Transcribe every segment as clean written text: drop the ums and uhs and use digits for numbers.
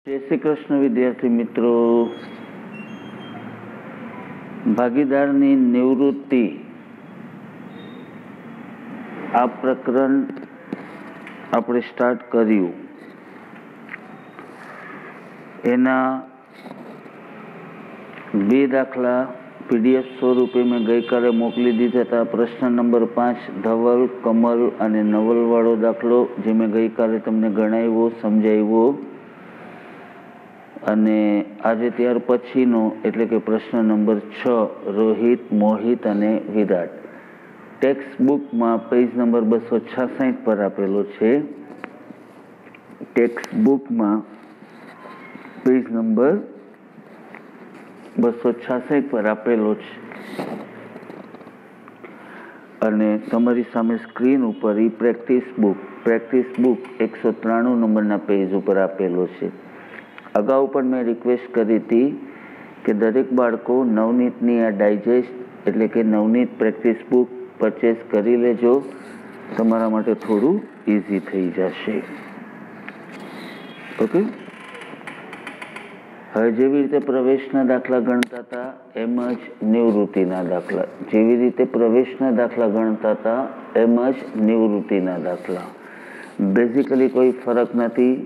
જય શ્રી કૃષ્ણ વિદ્યાર્થી મિત્રો. ભાગીદારની નિવૃત્તિ આ પ્રકરણ આપણે સ્ટાર્ટ કર્યું. એના બે દાખલા PDF સ્વરૂપે મેં ગઈકાલે મોકલી દીધા હતા. પ્રશ્ન નંબર 5 ધવલ, કમલ અને નવલવાળો દાખલો જે મેં ગઈકાલે તમને ગણાવ્યો, સમજાવ્યો. અને આજે ત્યાર પછીનો એટલે કે પ્રશ્ન નંબર 6 રોહિત, મોહિત અને વિરાટ. ટેક્સ્ટ બુકમાં પેજ નંબર 266 પર આપેલો છે. ટેક્સ્ટ બુકમાં પેજ નંબર 266 પર આપેલો છે અને તમારી સામે સ્ક્રીન ઉપર એ પ્રેક્ટિસ બુક 193 નંબરના પેજ ઉપર આપેલો છે. અગાઉ પણ મેં રિક્વેસ્ટ કરી હતી કે દરેક બાળકો નવનીતની આ ડાયજેસ્ટ એટલે કે નવનીત પ્રેક્ટિસ બુક પરચેસ કરી લેજો. તમારા માટે થોડું ઇઝી થઈ જશે. ઓકે. હવે જેવી રીતે પ્રવેશના દાખલા ગણતા હતા એમ જ નિવૃત્તિના દાખલા, જેવી રીતે પ્રવેશના દાખલા ગણતા હતા એમ જ નિવૃત્તિના દાખલા. બેઝિકલી કોઈ ફરક નથી.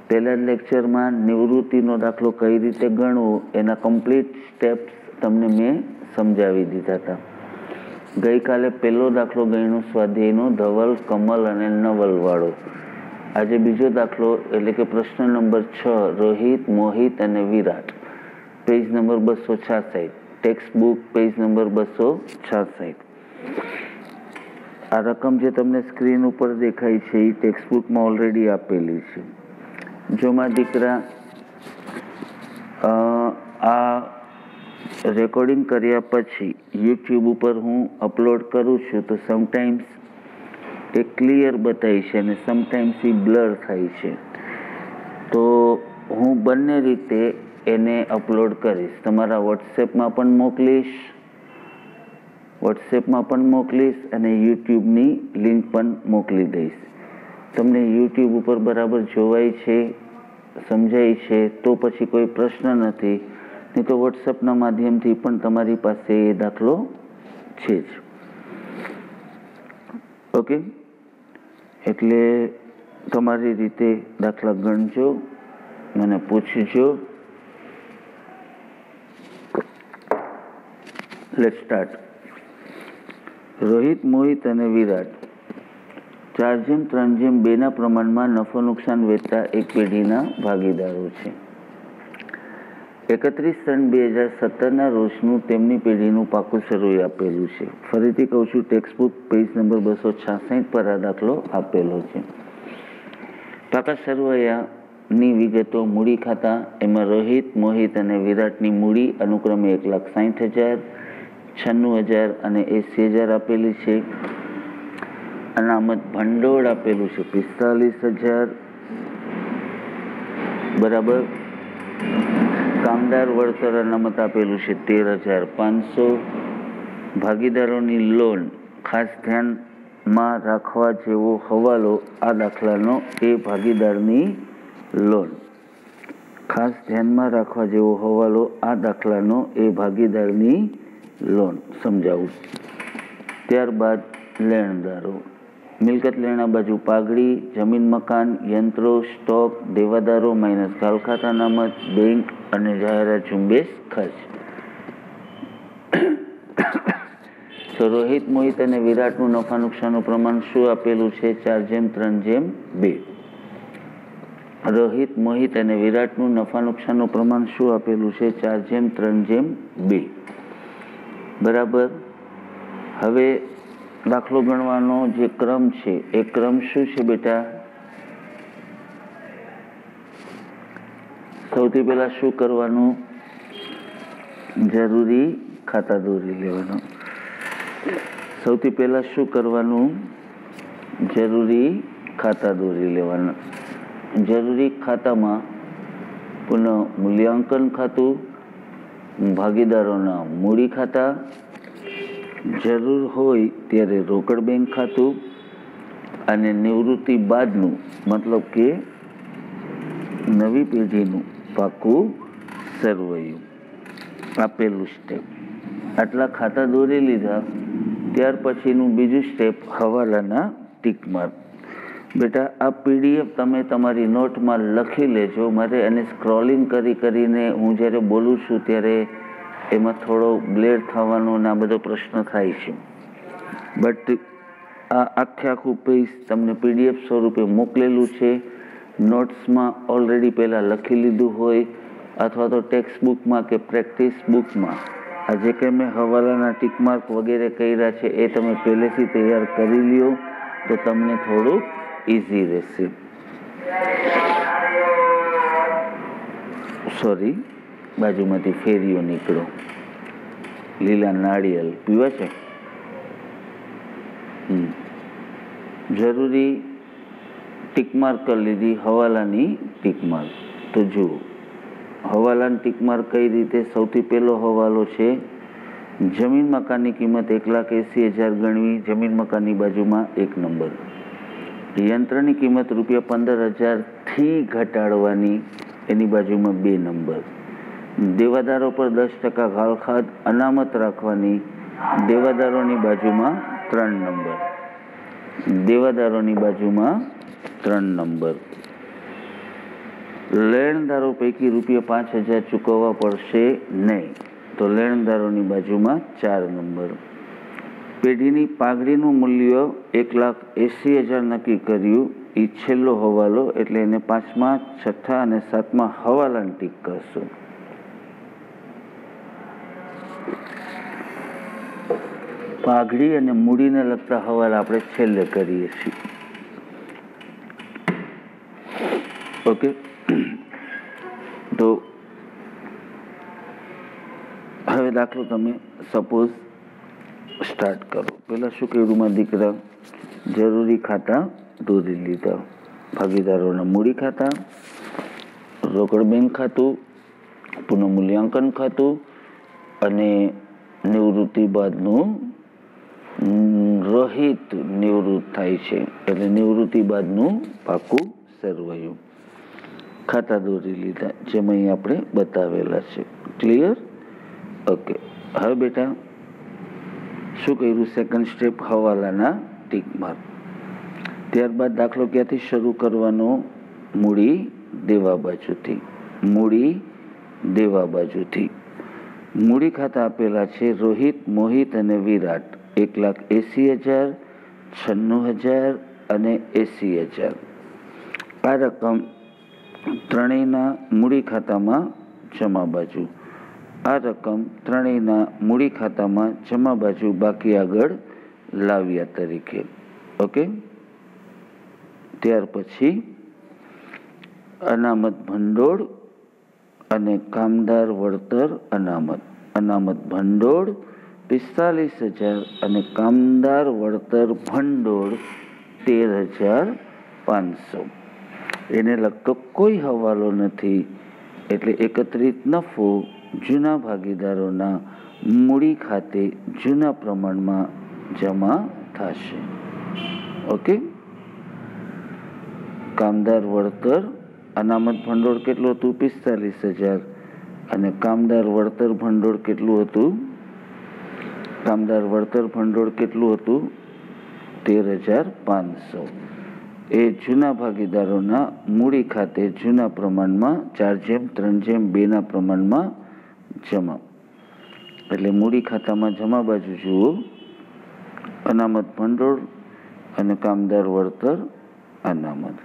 પહેલા લેક્ચરમાં નિવૃત્તિનો દાખલો કઈ રીતે ગણવો એના કમ્પ્લીટ સ્ટેપ્સ તમને મેં સમજાવી દીધા હતા. ગઈકાલે પહેલો દાખલો ગણ્યો સ્વાધ્યાયનો ધવલ, કમલ અને નવલવાળો. આજે બીજો દાખલો એટલે કે પ્રશ્ન નંબર 6 રોહિત, મોહિત અને Virat. Page number 266, text book page number 266. આ રકમ જે તમને સ્ક્રીન ઉપર દેખાય છે એ ટેક્સ્ટ બુકમાં ઓલરેડી આપેલી છે. જો મારા દીકરા આ રેકોર્ડિંગ કર્યા પછી યુટ્યુબ ઉપર હું અપલોડ કરું છું તો સમટાઈમ્સ એ ક્લિયર બતાવે છે અને સમટાઈમ્સ એ બ્લર થાય છે. તો હું બંને રીતે એને અપલોડ કરીશ. તમારા વોટ્સએપમાં પણ મોકલીશ અને યુટ્યુબની લિંક પણ મોકલી દઈશ. તમને યુટ્યુબ ઉપર બરાબર જોવાય છે, સમજાય છે તો પછી કોઈ પ્રશ્ન નથી. નહીં તો વોટ્સએપના માધ્યમથી પણ તમારી પાસે એ દાખલો છે જ. ઓકે. એટલે તમારી રીતે દાખલા ગણજો, મને પૂછજો. Let's start. રોહિત, મોહિત અને વિરાટ 4:3:2 પ્રમાણમાં નફો નુકસાન વેચતા એક પેઢીના ભાગીદારો છે. 31/3/2017 રોજનું તેમની પેઢીનું પાકું સરવૈયું આપેલું છે. ફરીથી કહું છું, ટેક્સ્ટ બુક પેજ નંબર 266 પર આ દાખલો આપેલો છે. પાકા સરવૈયાની વિગતો મૂડી ખાતા એમાં રોહિત, મોહિત અને વિરાટની મૂડી અનુક્રમે 1,60,000, 96,000 અને 80,000 આપેલી છે. અનામત ભંડોળ આપેલું છે 45,000 બરાબર. કામદાર વળતર અનામત આપેલું છે 13,500. ભાગીદારોની લોન ખાસ ધ્યાનમાં રાખવા જેવો હવાલો આ દાખલાનો એ ભાગીદારની લોન. ખાસ ધ્યાનમાં રાખવા જેવો હવાલો આ દાખલાનો એ ભાગીદારની લોન સમજાવું. ત્યારબાદ લેણદારો. મિલકત લેણા બાજુ પાઘડી, જમીન, મકાન, યંત્રો, સ્ટોક, દેવાદારો માઇનસ ગાલખાત અનામત, બેંક અને જાહેરાત ઝુંબેશ ખર્ચ. તો રોહિત, મોહિત અને વિરાટનું નફા નુકસાનનું પ્રમાણ શું આપેલું છે? 4:3:2. રોહિત, મોહિત અને વિરાટનું નફા નુકસાનનું પ્રમાણ શું આપેલું છે? 4:3:2 બરાબર. હવે દાખલો ગણવાનો જે ક્રમ છે એ ક્રમ શું છે બેટા? સૌથી પહેલા શું કરવાનું? જરૂરી ખાતા દોરી લેવાનું. સૌથી પહેલા શું કરવાનું? જરૂરી ખાતા દોરી લેવાના. જરૂરી ખાતામાં પુનઃ મૂલ્યાંકન ખાતું, ભાગીદારોના મૂડી ખાતા, જરૂર હોય ત્યારે રોકડ બેંક ખાતું અને નિવૃત્તિ બાદનું મતલબ કે નવી પેઢીનું પાકું સરવૈયું. આ પહેલું સ્ટેપ. આટલા ખાતા દોરી લીધા, ત્યાર પછીનું બીજું સ્ટેપ હવાલાના ટીક માર્ક. બેટા આ પીડીએફ તમે તમારી નોટમાં લખી લેજો. મારે એને સ્ક્રોલિંગ કરીને હું જ્યારે બોલું છું ત્યારે એમાં થોડો બ્લેર થવાનો ને આ બધો પ્રશ્ન થાય છે. બટ આ આખું પેજ તમને પીડીએફ સ્વરૂપે મોકલેલું છે. નોટ્સમાં ઓલરેડી પહેલાં લખી લીધું હોય અથવા તો ટેક્સ્ટ બુકમાં કે પ્રેક્ટિસ બુકમાં આ જે કંઈ મેં હવાલાના ટીક માર્ક વગેરે કર્યા છે એ તમે પહેલેથી તૈયાર કરી લ્યો તો તમને થોડુંક ઇઝી રહેશે. સોરી, બાજુમાંથી ફેરીઓ નીકળો. લીલા નાળિયેર પીવા છે. જરૂરી ટીક માર્ક કરી લીધી હવાલાની ટીક માર્ક. તો જુઓ હવાલાની ટીક માર્ક કઈ રીતે. સૌથી પહેલો હવાલો છે જમીન મકાનની કિંમત 1,80,000 ગણવી. જમીન મકાનની બાજુમાં 1 નંબર. યંત્રની કિંમત ₹15,000થી ઘટાડવાની, એની બાજુમાં 2 નંબર. દેવાદારો પર 10% ઘાલખાદ અનામત રાખવાની, દેવાદારોની બાજુમાં 3 નંબર. દેવાદારોની બાજુમાં 3 નંબર. લેણદારો પૈકી ₹5,000 ચૂકવવા પડશે નહીં, તો લેણદારોની બાજુમાં 4 નંબર. પેઢીની પાઘડીનું મૂલ્ય 1,80,000 નક્કી કર્યું. એ છેલ્લો હવાલો, એટલે એને 5મા, 6થા અને 7મા હવાલાની ટીક કરશો. પાઘડી અને મૂડીને લગતા હવાલા આપણે છેલ્લે કરીએ છીએ. ઓકે, તો હવે દાખલો તમે સપોઝ સ્ટાર્ટ કરો. પહેલાં શું કર્યું મારા દીકરા? જરૂરી ખાતા દોરી લીધા. ભાગીદારોના મૂડી ખાતા, રોકડ બેંક ખાતું, પુનઃમૂલ્યાંકન ખાતું અને નિવૃત્તિ બાદનું રહિત નિવૃત્ત થાય છે એટલે નિવૃત્તિ બાદનું પાકું સરવૈયું. ખાતા દોરી લીધા જેમ અહીં આપણે બતાવેલા છે. ક્લિયર? ઓકે. હવે બેટા શું કર્યું? સેકન્ડ સ્ટેપ હવાલાના ટીક માર્ક. ત્યારબાદ દાખલો ક્યાંથી શરૂ કરવાનો? મૂડી દેવા બાજુથી. મૂડી દેવા બાજુથી. મૂડી ખાતા આપેલા છે રોહિત, મોહિત અને વિરાટ. 1,80,000, 96,000 અને 80,000. આ રકમ ત્રણેયના મૂડી ખાતામાં જમા બાજુ. આ રકમ ત્રણેયના મૂડી ખાતામાં જમા બાજુ બાકી આગળ લાવ્યા તરીકે. ઓકે. ત્યાર પછી અનામત ભંડોળ અને કામદાર વળતર અનામત. અનામત ભંડોળ 45,000 અને કામદાર વળતર ભંડોળ 13,500. એને લગતો કોઈ હવાલો નથી, એટલે એકત્રિત નફો જૂના ભાગીદારોના મૂડી ખાતે જૂના પ્રમાણમાં જમા થશે. ઓકે. કામદાર વળતર અનામત ભંડોળ કેટલું હતું? 45,000 અને કામદાર વળતર ભંડોળ કેટલું હતું? કામદાર વળતર ભંડોળ કેટલું હતું? 13,500. એ જૂના ભાગીદારોના મૂડી ખાતે જૂના પ્રમાણમાં 4:3:2 પ્રમાણમાં જમા. એટલે મૂડી ખાતામાં જમા બાજુ જુઓ અનામત ભંડોળ અને કામદાર વળતર અનામત.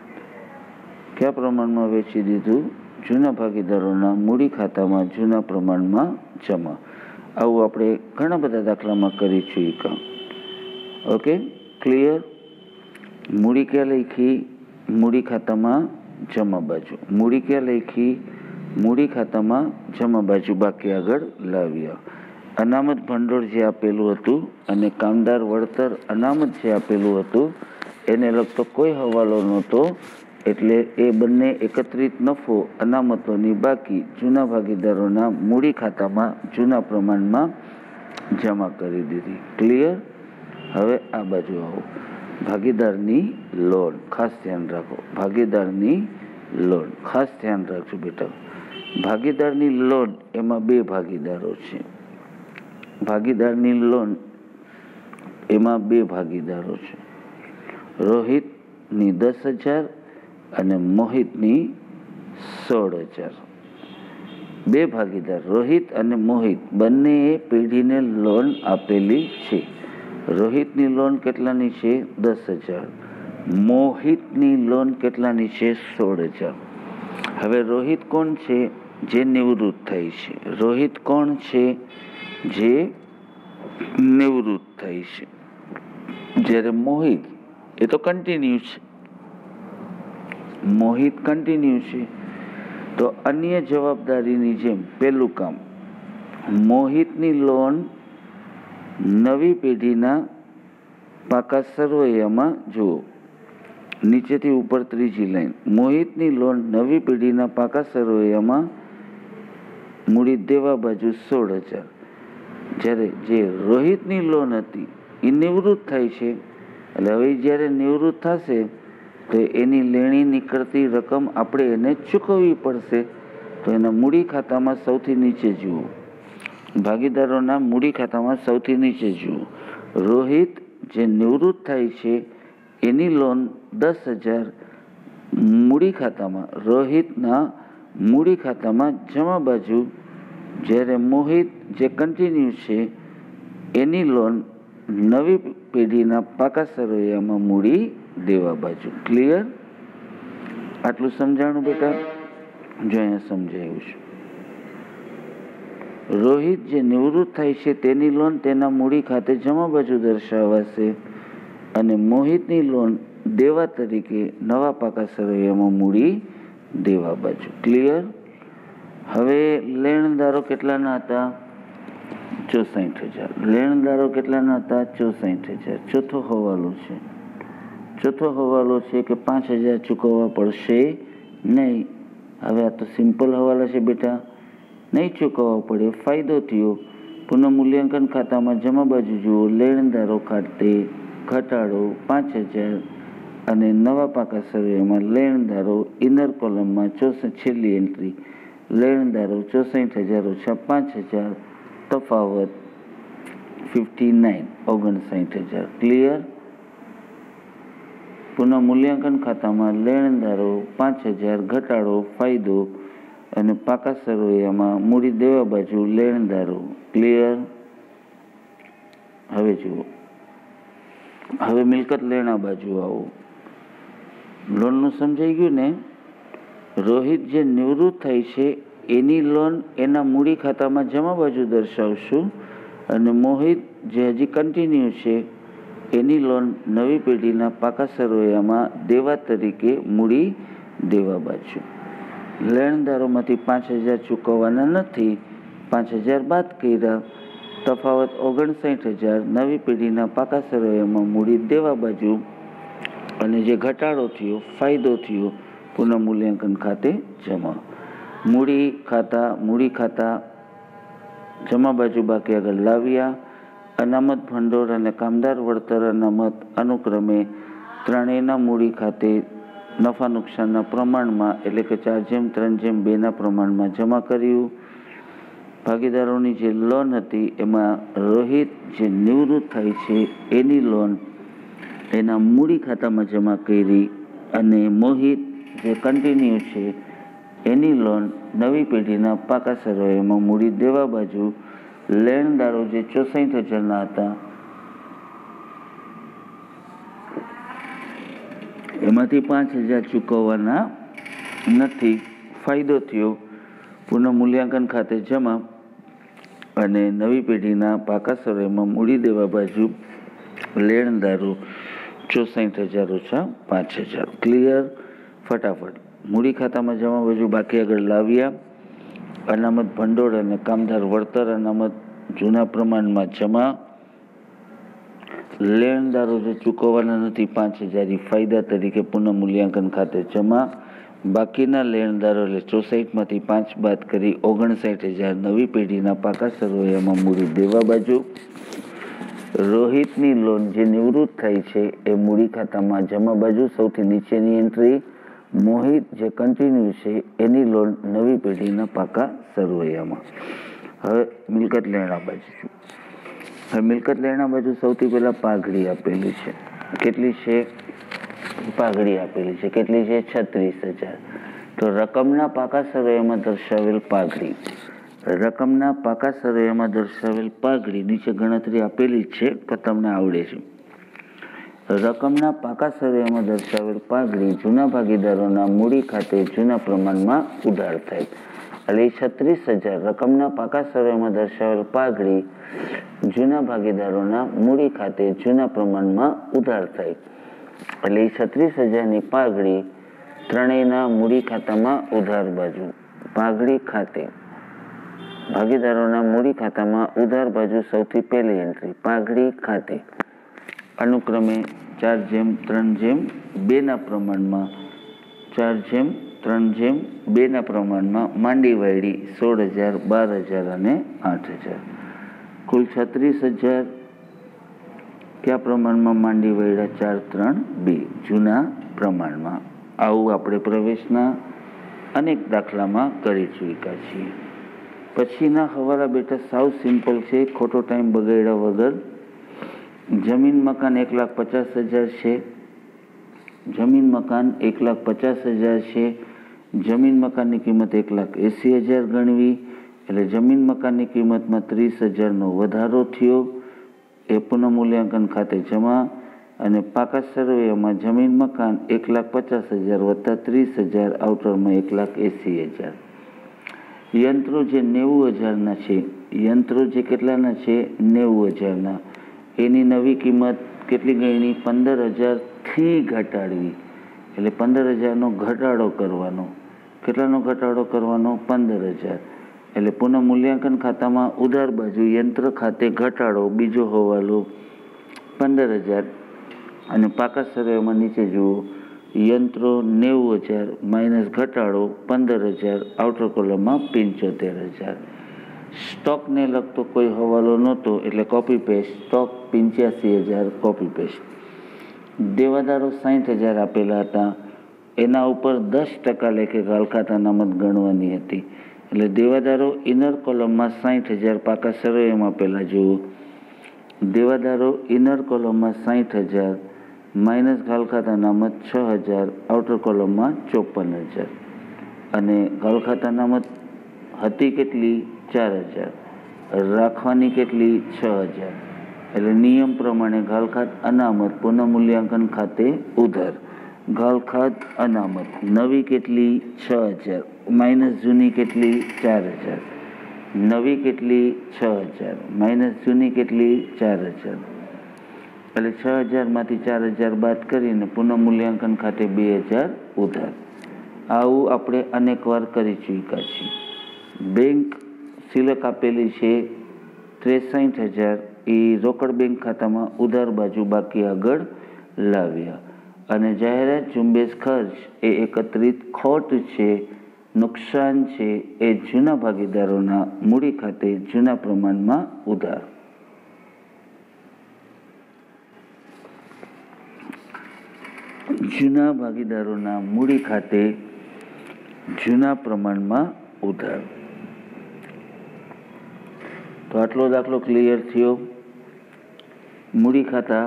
કયા પ્રમાણમાં વેચી દીધું? જૂના ભાગીદારોના મૂડી ખાતામાં જૂના પ્રમાણમાં જમા. આવું આપણે ઘણા બધા દાખલામાં કરી ચૂક્યા. Okay, clear? મૂડી ક્યાં લખી? મૂડી ખાતામાં જમા બાજુ. મૂડી ક્યાં લખી? મૂડી ખાતામાં જમા બાજુ બાકી આગળ લાવ્યા. અનામત ભંડોળ જે આપેલું હતું અને કામદાર વળતર અનામત જે આપેલું હતું એને લગતો કોઈ હવાલો નહોતો, એટલે એ બંને એકત્રિત નફો અનામતોની બાકી જૂના ભાગીદારોના મૂડી ખાતામાં જૂના પ્રમાણમાં જમા કરી દીધી. ક્લિયર? હવે આ બાજુ આવો. ભાગીદારની લોન, ખાસ ધ્યાન રાખો. ભાગીદારની લોન. ખાસ ધ્યાન રાખજો બેટા. ભાગીદારની લોન એમાં 2 ભાગીદારો છે. ભાગીદારની લોન એમાં 2 ભાગીદારો છે. રોહિતની 10,000 અને મોહિતની 16,000. 2 ભાગીદાર રોહિત અને મોહિત બંનેએ પેઢીને લોન આપેલી છે. રોહિતની લોન કેટલાની છે? 10,000. મોહિતની લોન કેટલાની છે? 16,000. હવે રોહિત કોણ છે? જે નિવૃત્ત થાય છે. રોહિત કોણ છે? જે નિવૃત્ત થાય છે. જ્યારે મોહિત એ તો કન્ટિન્યુ છે. મોહિત કન્ટિન્યુ છે. તો અન્ય જવાબદારીની જેમ પહેલું કામ, મોહિતની લોન નવી પેઢીના પાકા સરવૈયામાં જુઓ. નીચેથી ઉપર ત્રીજી લાઈન. મોહિતની લોન નવી પેઢીના પાકા સરવૈયામાં મૂડી દેવા બાજુ 16,000. જ્યારે જે રોહિતની લોન હતી એ નિવૃત્ત થાય છે. એટલે હવે જ્યારે નિવૃત્ત થશે તો એની લેણી નીકળતી રકમ આપણે એને ચૂકવવી પડશે. તો એના મૂડી ખાતામાં સૌથી નીચે જુઓ. ભાગીદારોના મૂડી ખાતામાં સૌથી નીચે જુઓ. રોહિત જે નિવૃત્ત થાય છે એની લોન 10,000 મૂડી ખાતામાં, રોહિતના મૂડી ખાતામાં જમા બાજુ. જ્યારે મોહિત જે કન્ટિન્યુ છે એની લોન નવી પેઢીના પાકા સરવૈયામાં મૂડી દેવા બાજુ. ક્લિયર? આટલું સમજાણું બેટા? જો અહીંયા સમજાયું છે. રોહિત જે નિવૃત્ત થાય છે તેની લોન તેના મૂડી ખાતે જમા બાજુ દર્શાવાશે અને મોહિતની લોન દેવા તરીકે નવા પાકા સરવૈયામાં મૂડી દેવા બાજુ. ક્લિયર? હવે લેણદારો કેટલાના હતા? 64,000. લેણદારો કેટલાના હતા? 64,000. ચોથો હવાલો છે. ચોથો હવાલો છે કે 5,000 ચૂકવવા પડશે નહીં. હવે આ તો સિમ્પલ હવાલા છે બેટા. નહીં ચૂકવવા પડે, ફાયદો થયો. પુનઃમૂલ્યાંકન ખાતામાં જમા બાજુ જુઓ. લેણદારો ખાતે ઘટાડો 5,000 અને નવા પાકા સરવૈયામાં લેણદારો ઇનર કોલમમાં છેલ્લી એન્ટ્રી. લેણદારો 64,000 ઓછા 5,000, તફાવત 59, 59,000. ક્લિયર? પુનઃમૂલ્યાંકન ખાતામાં લેણદારો 5,000 ઘટાડો ફાયદો અને પાકા સરવૈયામાં મૂડી દેવા બાજુ લેણદારો. ક્લિયર? હવે જુઓ. હવે મિલકત લેણા બાજુ આવો. લોનનું સમજાઈ ગયું ને? રોહિત જે નિવૃત્ત થાય છે એની લોન એના મૂડી ખાતામાં જમા બાજુ દર્શાવશું અને મોહિત જે હજી કન્ટિન્યુ છે એની લોન નવી પેઢીના પાકા સરવૈયામાં દેવા તરીકે મૂડી દેવા બાજુ. લેણદારોમાંથી 5,000 ચૂકવવાના નથી. 5,000 બાદ કર્યા, તફાવત 59,000 નવી પેઢીના પાકા સરવૈયામાં મૂડી દેવા બાજુ. અને જે ઘટાડો થયો, ફાયદો થયો, પુનઃમૂલ્યાંકન ખાતે જમા. મૂડી ખાતા જમા બાજુ બાકી આગળ લાવ્યા. અનામત ભંડોળ અને કામદાર વળતર અનામત અનુક્રમે ત્રણેયના મૂડી ખાતે નફા નુકસાનના પ્રમાણમાં એટલે કે 4:3:2 પ્રમાણમાં જમા કર્યું. ભાગીદારોની જે લોન હતી એમાં રોહિત જે નિવૃત્ત થાય છે એની લોન એના મૂડી ખાતામાં જમા કરી અને મોહિત જે કન્ટિન્યુ છે એની લોન નવી પેઢીના પાકા સરવૈયામાં મૂડી દેવા બાજુ. લેણદારો જે 64,000 હતા એમાંથી 5,000 ચૂકવવાના નથી. ફાયદો થયો, પુનઃમૂલ્યાંકન ખાતે જમા અને નવી પેઢીના પાકા સરવૈયામાં મૂડી દેવા બાજુ લેણદારો 64,000 ઓછા 5,000. ક્લિયર? ફટાફટ. મૂડી ખાતામાં જમા બાજુ બાકી આગળ લાવ્યા. અનામત ભંડોળ અને કામદાર વળતર અનામત જૂના પ્રમાણમાં જમા. લેણદારો જે ચૂકવવાના નથી 5,000 ફાયદા તરીકે પુનઃમૂલ્યાંકન ખાતે જમા. બાકીના લેણદારો એટલે 64માંથી 5 બાદ કરી 59,000 નવી પેઢીના પાકા સરવૈયામાં મૂડી દેવા બાજુ. રોહિતની લોન જે નિવૃત્ત થઈ છે એ મૂડી ખાતામાં જમા બાજુ સૌથી નીચેની એન્ટ્રી. મોહિત જે કન્ટિન્યુ છે એની લોન નવી પેઢીના પાકા સરવૈયામાં. હવે મિલકત લેણા બાજુ છું. હવે મિલકત લેણા બાજુ સૌથી પહેલાં પાઘડી આપેલી છે. કેટલી છે? પાઘડી આપેલી છે. કેટલી છે? 36,000. તો રકમના પાકા સરવૈયામાં દર્શાવેલ પાઘડી, રકમના પાકા સરવૈયામાં દર્શાવેલ પાઘડી નીચે ગણતરી આપેલી છે તો તમને આવડે છે. રકમના પાકા સરવૈયામાં દર્શાવેલ પાઘડી જૂના ભાગીદારોના મૂડી ખાતે જૂના પ્રમાણમાં ઉધાર થાય. એટલે 36,000 રકમના પાકા સરવૈયામાં દર્શાવેલ પાઘડી જૂના ભાગીદારોના મૂડી ખાતે જૂના પ્રમાણમાં ઉધાર થાય. એટલે 36,000ની પાઘડી ત્રણેયના મૂડી ખાતામાં ઉધાર બાજુ, પાઘડી ખાતે ભાગીદારોના મૂડી ખાતામાં ઉધાર બાજુ સૌથી પહેલી એન્ટ્રી પાઘડી ખાતે અનુક્રમે 4:3:2 પ્રમાણમાં 4:3:2 પ્રમાણમાં માંડી વાયડી 16,000, 12,000 અને 8,000. કુલ 36,000 કયા પ્રમાણમાં માંડી વાયડા? 4:3:2 જૂના પ્રમાણમાં. આવું આપણે પ્રવેશના અનેક દાખલામાં કરી ચૂક્યા છીએ. પછીના હવાલા બેટા સાવ સિમ્પલ છે, ખોટો ટાઈમ બગાડ્યા વગર. જમીન મકાન 1,50,000 છે. જમીન મકાન 1,50,000 છે. જમીન મકાનની કિંમત 1,80,000 ગણવી. એટલે જમીન મકાનની કિંમતમાં 30,000નો વધારો થયો. એ પુનઃમૂલ્યાંકન ખાતે જમા. અને પાકા સરવૈયામાં જમીન મકાન 1,50,000 વત્તા 30,000 આઉટરમાં 1,80,000. યંત્રો જે 90,000ના છે, યંત્રો જે કેટલાના છે? 90,000ના. એની નવી કિંમત કેટલી ગણી? 15,000થી ઘટાડવી. એટલે 15,000નો ઘટાડો કરવાનો. કેટલાનો ઘટાડો કરવાનો? 15,000. એટલે પુનઃમૂલ્યાંકન ખાતામાં ઉધાર બાજુ યંત્ર ખાતે ઘટાડો, બીજો હવાલો 15,000. અને પાકા સરવૈયામાં નીચે જુઓ, યંત્રો 90,000 માઇનસ ઘટાડો 15,000, આઉટર કોલમમાં 75,000. સ્ટોકને લગતો કોઈ હવાલો નહોતો એટલે copy paste. Stock 85,000 copy paste. દેવાદારો 60,000 આપેલા હતા. એના ઉપર 10% લેખે ઘાલખાત અનામત ગણવાની હતી. એટલે દેવાદારો ઇનર કોલમમાં 60,000 પાકા સરવૈયામાં પહેલાં જુઓ. દેવાદારો ઇનર કોલમમાં 60,000 માઇનસ ઘાલખાત અનામત 6,000, આઉટર કોલમમાં 54,000. અને ઘાલખાત અનામત હતી કેટલી? 4,000. રાખવાની કેટલી? 6,000. એટલે નિયમ પ્રમાણે ઘાલખાત અનામત પુનઃમૂલ્યાંકન ખાતે ઉધાર. ઘાલખાત અનામત નવી કેટલી? 6,000 માઇનસ જૂની કેટલી? 4,000. નવી કેટલી? 6,000 માઇનસ જૂની કેટલી? 4,000. એટલે 6,000માંથી 4,000 બાદ કરીને પુનઃમૂલ્યાંકન ખાતે 2,000 ઉધાર. આવું આપણે અનેક વાર કરી ચૂક્યા છીએ. બેંક સિલક આપેલી છે 63,000. એ રોકડ બેંક ખાતામાં ઉધાર બાજુ બાકી આગળ લાવ્યા. અને જાહેરાત ઝુંબેશ ખર્ચ એ એકત્રિત ખોટ છે, નુકસાન છે, એ જૂના ભાગીદારોના મૂડી ખાતે જૂના પ્રમાણમાં ઉધાર. જૂના ભાગીદારોના મૂડી ખાતે જૂના પ્રમાણમાં ઉધાર. તો આટલો દાખલો ક્લિયર થયો. મૂડી ખાતા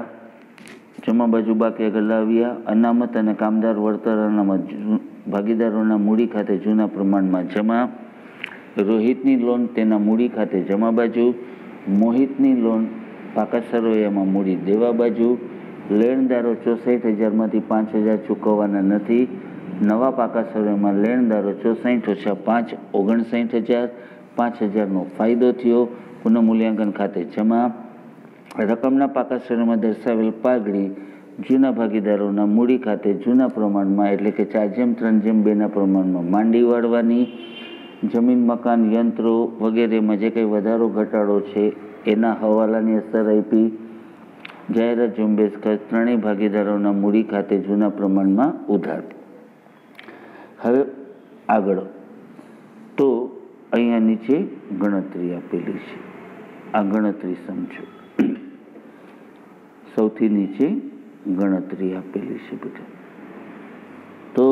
જમા બાજુ બાકી આગળ લાવ્યા. અનામત અને કામદાર વળતર અનામત ભાગીદારોના મૂડી ખાતે જૂના પ્રમાણમાં જમા. રોહિતની લોન તેના મૂડી ખાતે જમા બાજુ. મોહિતની લોન પાકા સરવૈયામાં મૂડી દેવા બાજુ. લેણદારો 64,000માંથી 5,000 ચૂકવવાના નથી. નવા પાકા સરવૈયામાં લેણદારો 64 - 5 59,000. 5,000નો ફાયદો થયો. પુનઃમૂલ્યાંકન ખાતે જમા. રકમના પાકા સરવૈયામાં દર્શાવેલ પાઘડી જૂના ભાગીદારોના મૂડી ખાતે જૂના પ્રમાણમાં એટલે કે 4:3:2ના પ્રમાણમાં માંડી વાળવાની. જમીન મકાન યંત્રો વગેરેમાં જે કંઈ વધારો ઘટાડો છે એના હવાલાની અસર આપી. જાહેરાત ઝુંબેશ ખર્ચ ત્રણેય ભાગીદારોના મૂડી ખાતે જૂના પ્રમાણમાં ઉધાર. હવે આગળ તો અહીંયા નીચે ગણતરી આપેલી છે. આ ગણતરી સમજો. સૌથી નીચે ગણતરી આપેલી છે બેટા. તો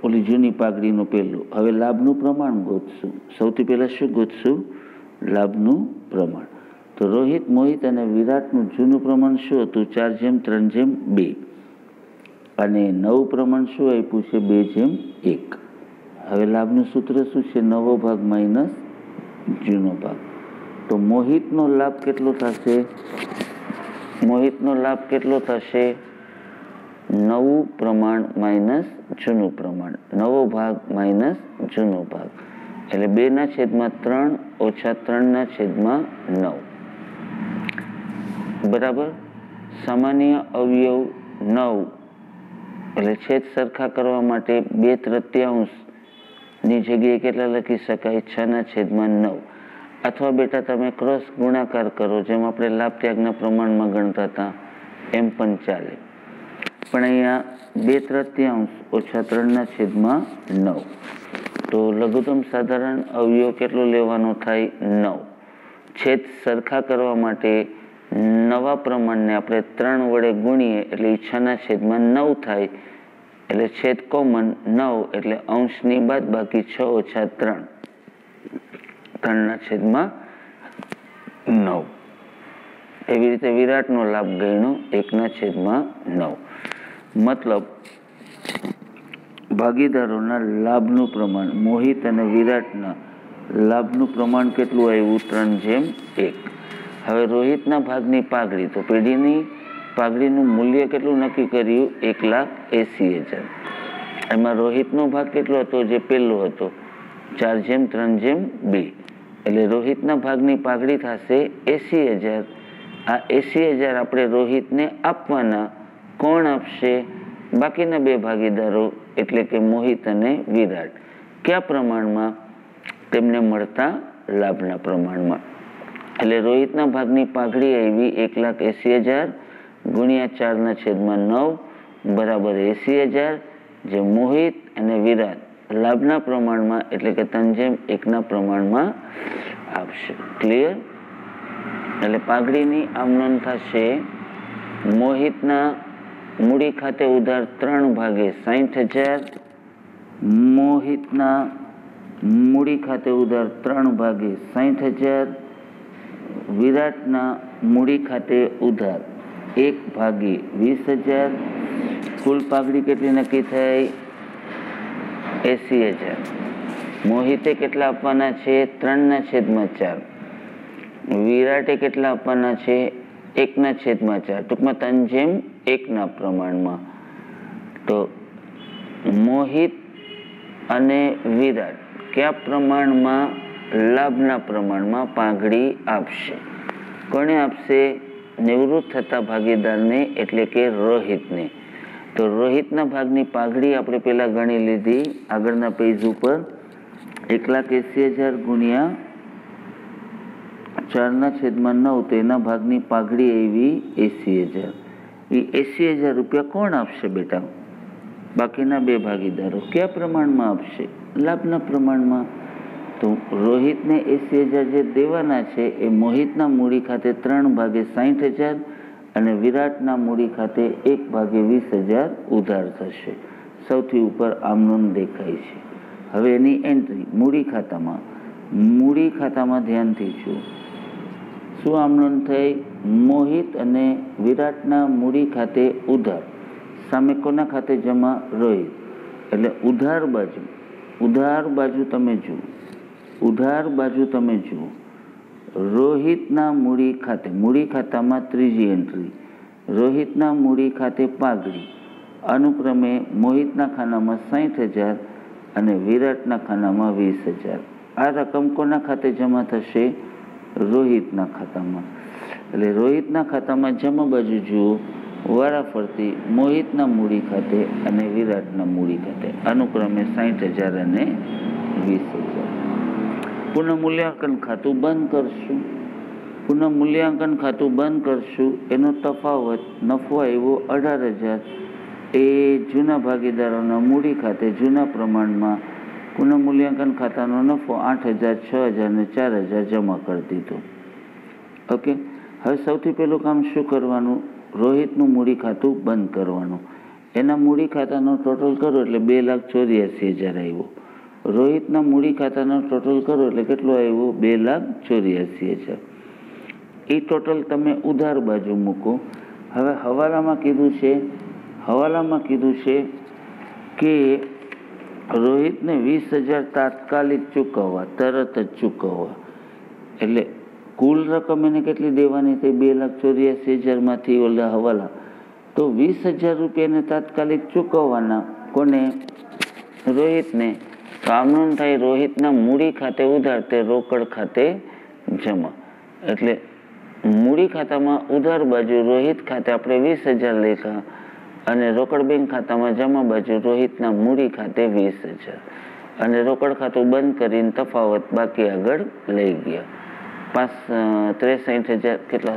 ઓલી જૂની પાઘડીનું પહેલું. હવે લાભનું પ્રમાણ ગોતશું. સૌથી પહેલાં શું ગોતશું? લાભનું પ્રમાણ. તો રોહિત, મોહિત અને વિરાટનું જૂનું પ્રમાણ શું હતું? 4:3:2. અને નવું પ્રમાણ શું આપ્યું છે? 2:1. હવે લાભનું સૂત્ર શું છે? નવો ભાગ માઇનસ જૂનો ભાગ. તો મોહિતનો લાભ કેટલો થશે? મોહિતનો લાભ કેટલો થશે? નવું પ્રમાણ માઇનસ જૂનું પ્રમાણ. નવો ભાગ માઇનસ જૂનો ભાગ. એટલે 2/3 ઓછા 3/9. બરાબર. સામાન્ય અવયવ 9 એટલે છેદ સરખા કરવા માટે 2/3 જગ્યાએ કેટલા લખી શકાય? 6/9. અથવા બેટા તમે ક્રોસ ગુણાકાર કરો, જેમ આપણે લાભ ત્યાગના પ્રમાણમાં ગણતા હતા એમ પણ ચાલે. પણ અહીંયા 2/3 ઓછા 3/9. તો લઘુત્તમ સાધારણ અવયવ કેટલો લેવાનો થાય? 9. છેદ સરખા કરવા માટે નવા પ્રમાણને આપણે 3 વડે ગુણીએ એટલે 6/9 થાય. એટલે છેદ કોમન 9 એટલે અંશની બાદ બાકી 6 ઓછા 3. 3/9. એવી રીતે વિરાટનો લાભ ગણ્યો 1/9. મતલબ ભાગીદારોના લાભનું પ્રમાણ, મોહિત અને વિરાટના લાભનું પ્રમાણ કેટલું આવ્યું? 3:1. હવે રોહિતના ભાગની પાઘડી, તો પેઢીની પાઘડીનું મૂલ્ય કેટલું નક્કી કર્યું? 1,80,000. એમાં રોહિતનો ભાગ કેટલો હતો? જે પહેલો હતો 4:3:2. એટલે રોહિતના ભાગની પાઘડી થશે 80,000. આ 80,000 આપણે રોહિતને આપવાના. કોણ આપશે? બાકીના બે ભાગીદારો, એટલે કે મોહિત અને વિરાટ. કયા પ્રમાણમાં? તેમને મળતા લાભના પ્રમાણમાં. એટલે રોહિતના ભાગની પાઘડી આવી 1,80,000 ગુણ્યા 4/9 બરાબર 80,000, જે મોહિત અને વિરાટ લાભના પ્રમાણમાં એટલે કે 3:1 પ્રમાણમાં આપશે. ક્લિયર? એટલે પાઘડીની આમ નોંધ થશે: મોહિતના મૂડી ખાતે ઉધાર 3/60,000. મોહિતના મૂડી ખાતે ઉધાર 3/60,000. વિરાટના મૂડી ખાતે ઉધાર 1/20,000. કુલ પાઘડી કેટલી નક્કી થઈ? 80,000. મોહિતે કેટલા આપવાના છે? 3/4. વિરાટે કેટલા આપવાના છે? 1/4. ટૂંકમાં 3:1 પ્રમાણમાં. તો મોહિત અને વિરાટ કયા પ્રમાણમાં? લાભના પ્રમાણમાં પાઘડી આપશે. કોને આપશે? નિવૃત્ત થતા ભાગીદારને, એટલે કે રોહિતને. તો રોહિતના ભાગની પાઘડી આપણે પહેલાં ગણી લીધી આગળના પેજ ઉપર. 1,80,000 ગુણ્યા 4/9. તો એના ભાગની પાઘડી આવી 80,000. એ 80,000 રૂપિયા કોણ આપશે બેટા? બાકીના બે ભાગીદારો. કયા પ્રમાણમાં આપશે? લાભના પ્રમાણમાં. તો રોહિતને 80,000 જે દેવાના છે એ મોહિતના મૂડી ખાતે 3/60,000 અને વિરાટના મૂડી ખાતે 1/20,000 ઉધાર થશે. સૌથી ઉપર આમનોન દેખાય છે. હવે એની એન્ટ્રી મૂડી ખાતામાં. મૂડી ખાતામાં ધ્યાનથી જુઓ. શું આમનોન થઈ? મોહિત અને વિરાટના મૂડી ખાતે ઉધાર. સામે કોના ખાતે જમા? રોહિત. એટલે ઉધાર બાજુ તમે જુઓ. ઉધાર બાજુ તમે જુઓ. રોહિતના મૂડી ખાતે, મૂડી ખાતામાં ત્રીજી એન્ટ્રી, રોહિતના મૂડી ખાતે પાઘડી. અનુક્રમે મોહિતના ખાનામાં 60,000 અને વિરાટના ખાનામાં 20,000. આ રકમ કોના ખાતે જમા થશે? રોહિતના ખાતામાં. એટલે રોહિતના ખાતામાં જમા બાજુ જુઓ. વારાફરતી મોહિતના મૂડી ખાતે અને વિરાટના મૂડી ખાતે અનુક્રમે 60,000 અને 20,000. પુનઃમૂલ્યાંકન ખાતું બંધ કરશું. પુનઃમૂલ્યાંકન ખાતું બંધ કરશું. એનો તફાવત નફો આવ્યો 18,000. એ જૂના ભાગીદારોના મૂડી ખાતે જૂના પ્રમાણમાં પુનઃમૂલ્યાંકન ખાતાનો નફો 8,000, 6,000 અને 4,000 જમા કરી દીધો. ઓકે. હવે સૌથી પહેલું કામ શું કરવાનું? રોહિતનું મૂડી ખાતું બંધ કરવાનું. એના મૂડી ખાતાનો ટોટલ કરો એટલે 2,84,000 આવ્યો. રોહિતના મૂડી ખાતાનો ટોટલ કરો એટલે કેટલો આવ્યો? 2,84,000. એ ટોટલ તમે ઉધાર બાજુ મૂકો. હવે હવાલામાં કીધું છે કે રોહિતને 20,000 તાત્કાલિક ચૂકવવા, તરત જ ચૂકવવા. એટલે કુલ રકમ એને કેટલી દેવાની થઈ? 2,84,000માંથી ઓલા હવાલા, તો 20,000 રૂપિયાને તાત્કાલિક ચૂકવવાના. કોને? રોહિતને. તો આમનું થાય રોહિતના મૂડી ખાતે ઉધાર, તે રોકડ ખાતે જમા. એટલે મૂડી ખાતામાં ઉધાર બાજુ રોહિત ખાતે આપણે 20,000 લેખા અને રોકડ બેંક ખાતામાં જમા બાજુ રોહિતના મૂડી ખાતે 20,000 અને રોકડ ખાતું બંધ કરીને તફાવત બાકી આગળ લઈ ગયા. 63,000 કેટલા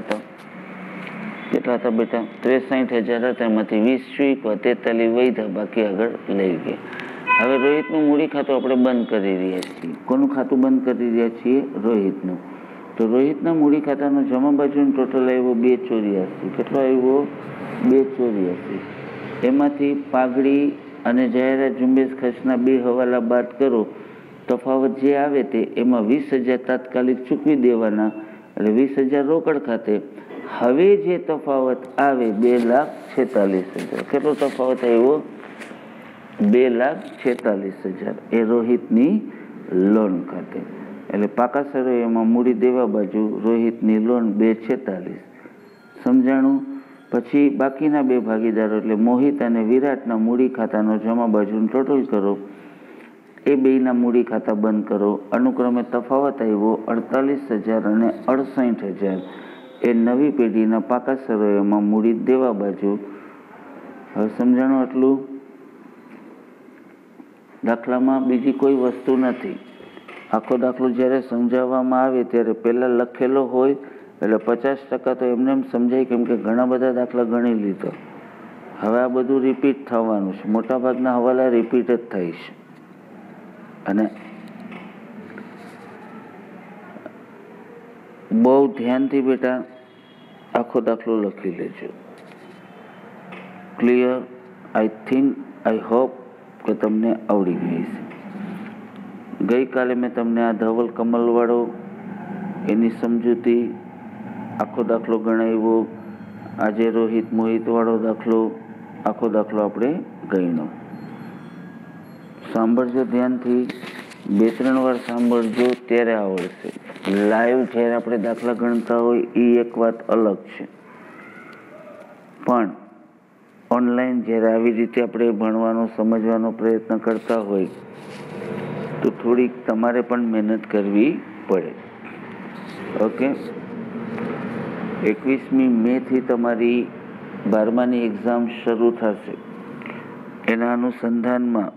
હતા બેટા? 63,000 હતા, એમાંથી 20 ચૂક્યા, 43 વૈધા, બાકી આગળ લઈ ગયા. હવે રોહિતનું મૂડી ખાતું આપણે બંધ કરી રહ્યા છીએ. કોનું ખાતું બંધ કરી રહ્યા છીએ? રોહિતનું. તો રોહિતના મૂડી ખાતાનો જમા બાજુનો ટોટલ આવ્યો 284. કેટલો આવ્યો? 284. એમાંથી પાઘડી અને જાહેરાત ઝુંબેશ ખર્ચના 2 હવાલા બાદ કરો. તફાવત જે આવે તે એમાં 20,000 તાત્કાલિક ચૂકવી દેવાના, એટલે 20,000 રોકડ ખાતે. હવે જે તફાવત આવે 2,46,000. કેટલો તફાવત આવ્યો? 2,46,000. એ રોહિતની લોન ખાતે. એટલે પાકા સરવૈયામાં મૂડી દેવા બાજુ રોહિતની લોન 2,46. સમજાણું? પછી બાકીના 2 ભાગીદારો એટલે મોહિત અને વિરાટના મૂડી ખાતાનો જમા બાજુનું ટોટલ કરો. એ બેયના મૂડી ખાતા બંધ કરો. અનુક્રમે તફાવત આવ્યો 48,000 અને 68,000. એ નવી પેઢીના પાકા સરવૈયામાં મૂડી દેવા બાજુ. હવે સમજાણું આટલું? દાખલામાં બીજી કોઈ વસ્તુ નથી. આખો દાખલો જ્યારે સમજાવવામાં આવે ત્યારે પહેલાં લખેલો હોય એટલે 50% તો એમને એમ સમજાય, કેમ કે ઘણા બધા દાખલા ગણી લીધો. હવે આ બધું રિપીટ થવાનું છે. મોટાભાગના હવાલા રિપીટ જ થાય છે. અને બહુ ધ્યાનથી બેટા આખો દાખલો લખી લેજો. ક્લિયર? આઈ હોપ કે તમને આવડી ગઈ છે. ગઈકાલે મેં તમને આ ધવલ કમલવાળો એની સમજૂતી આખો દાખલો ગણાવ્યો. આજે રોહિત મોહિતવાળો દાખલો આખો દાખલો આપણે ગણ્યો. સાંભળજો ધ્યાનથી, 2-3 વાર સાંભળજો ત્યારે આવડશે. લાઈવ જ્યારે આપણે દાખલા ગણતા હોય એ એક વાત અલગ છે, પણ ઓનલાઈન જ્યારે આવી રીતે આપણે ભણવાનો સમજવાનો પ્રયત્ન કરતા હોય તો થોડીક તમારે પણ મહેનત કરવી પડે. ઓકે? 21મી મેથી તમારી 12માની એક્ઝામ શરૂ થશે. એના અનુસંધાનમાં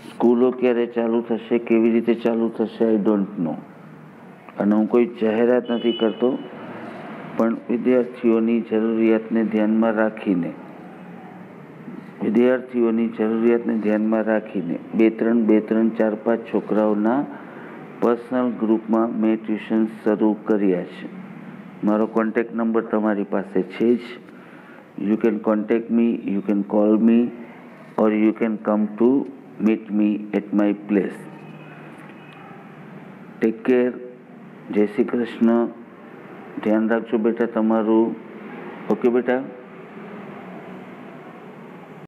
સ્કૂલો ક્યારે ચાલુ થશે, કેવી રીતે ચાલુ થશે, આઈ ડોન્ટ નો. અને હું કોઈ જાહેરાત નથી કરતો, પણ વિદ્યાર્થીઓની જરૂરિયાતને ધ્યાનમાં રાખીને 2-3, 4-5 છોકરાઓના પર્સનલ ગ્રુપમાં મેં ટ્યુશન શરૂ કર્યા છે. મારો કોન્ટેક્ટ નંબર તમારી પાસે છે જ. You can contact me, you can call me, or you can come to meet me at my place. Take care. જય શ્રી કૃષ્ણ. ધ્યાન રાખજો બેટા તમારું. ઓકે બેટા?